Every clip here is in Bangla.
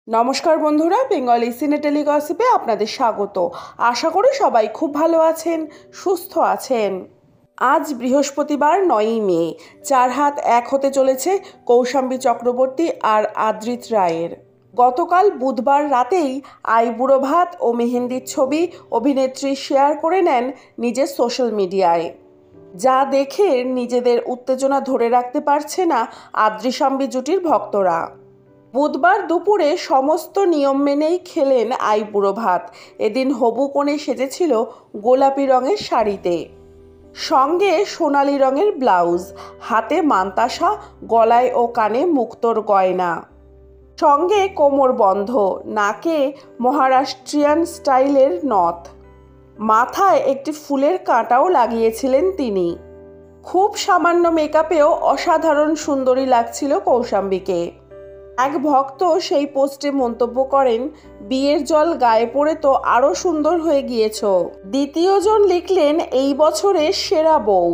নমস্কার বন্ধুরা, বেঙ্গলি সিনেটেলি গসিপে আপনাদের স্বাগত। আশা করি সবাই খুব ভালো আছেন, সুস্থ আছেন। আজ বৃহস্পতিবার 9ই মে। 4 হাত 1 হতে চলেছে কৌশাম্বী চক্রবর্তী আর আদ্রিত রায়ের। গতকাল বুধবার রাতেই আইবুড়ো ভাত ও মেহেন্দির ছবি অভিনেত্রী শেয়ার করে নেন নিজের সোশ্যাল মিডিয়ায়। যা দেখে নিজেদের উত্তেজনা ধরে রাখতে পারছে না আদ্রিসাম্বী জুটির ভক্তরা। বুধবার দুপুরে সমস্ত নিয়ম মেনেই খেলেন আইবুড়ো ভাত। এদিন হবু কনে সেজেছিল গোলাপি রঙের শাড়িতে, সঙ্গে সোনালি রঙের ব্লাউজ, হাতে মান্তাসা, গলায় ও কানে মুক্তোর গয়না, সঙ্গে কোমর বন্ধ, নাকে মহারাষ্ট্রিয়ান স্টাইলের নথ, মাথায় একটি ফুলের কাঁটাও লাগিয়েছিলেন তিনি। খুব সামান্য মেকআপেও অসাধারণ সুন্দরী লাগছিল কৌশাম্বীকে। এক ভক্ত সেই পোস্টে মন্তব্য করেন, বিয়ের জল গায়ে পড়ে তো আরও সুন্দর হয়ে গিয়েছ। দ্বিতীয়জন লিখলেন, এই বছরের সেরা বউ।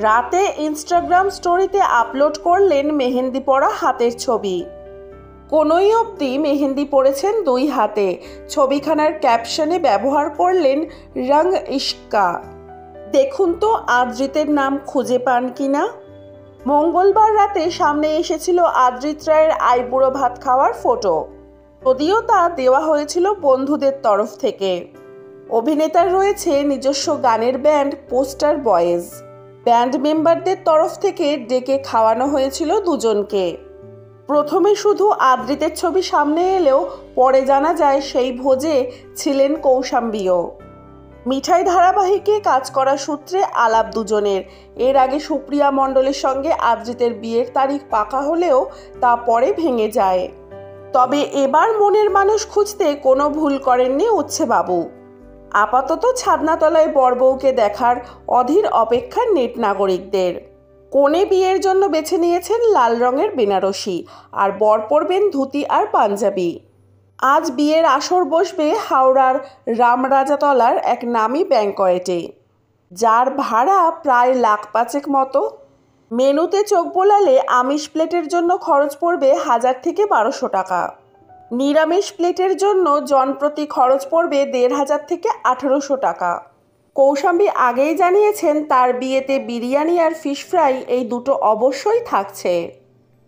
রাতে ইনস্টাগ্রাম স্টোরিতে আপলোড করলেন মেহেন্দি পরা হাতের ছবি। কোনোই অবধি মেহেন্দি পরেছেন 2 হাতে। ছবিখানার ক্যাপশনে ব্যবহার করলেন রং ইশকা। দেখুন তো আদ্রিতের নাম খুঁজে পান কিনা। মঙ্গলবার রাতে সামনে এসেছিল আদ্রিত রায়ের আইবুড়ো ভাত খাওয়ার ফটো, যদিও তা দেওয়া হয়েছিল বন্ধুদের তরফ থেকে। অভিনেতার রয়েছে নিজস্ব গানের ব্যান্ড পোস্টার বয়েজ। ব্যান্ড মেম্বারদের তরফ থেকে ডেকে খাওয়ানো হয়েছিল দুজনকে। প্রথমে শুধু আদ্রিতের ছবি সামনে এলেও পরে জানা যায় সেই ভোজে ছিলেন কৌশাম্বীও। মিঠাই ধারাবাহিকে কাজ করা সূত্রে আলাপ দুজনের। এর আগে সুপ্রিয়া মণ্ডলের সঙ্গে আদ্রিতের বিয়ের তারিখ পাকা হলেও তা পরে ভেঙে যায়। তবে এবার মনের মানুষ খুঁজতে কোনো ভুল করেননি উচ্ছেবাবু। আপাতত ছাদনাতলায় বরবউকে দেখার অধীর অপেক্ষা নেট নাগরিকদের। কনে বিয়ের জন্য বেছে নিয়েছেন লাল রঙের বেনারসি, আর বর পরবেন ধুতি আর পাঞ্জাবি। আজ বিয়ের আসর বসবে হাওড়ার রামরাজাতলার এক নামী ব্যাংকয়েটে, যার ভাড়া প্রায় 1,05,000 মতো। মেনুতে চোখ বোলালে আমিষ প্লেটের জন্য খরচ পড়বে 1000 থেকে 1200 টাকা। নিরামিষ প্লেটের জন্য জনপ্রতি খরচ পড়বে 1500 থেকে 1800 টাকা। কৌশাম্বী আগেই জানিয়েছেন তার বিয়েতে বিরিয়ানি আর ফিশ ফ্রাই এই দুটো অবশ্যই থাকছে।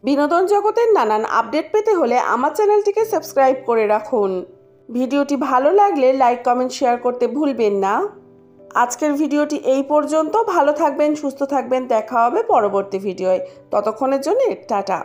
বিনোদন জগতের নানান আপডেট পেতে হলে আমার চ্যানেলটিকে সাবস্ক্রাইব করে রাখুন। ভিডিওটি ভালো লাগলে লাইক, কমেন্ট, শেয়ার করতে ভুলবেন না। আজকের ভিডিওটি এই পর্যন্ত। ভালো থাকবেন, সুস্থ থাকবেন। দেখা হবে পরবর্তী ভিডিওয়। ততক্ষণের জন্য টাটা।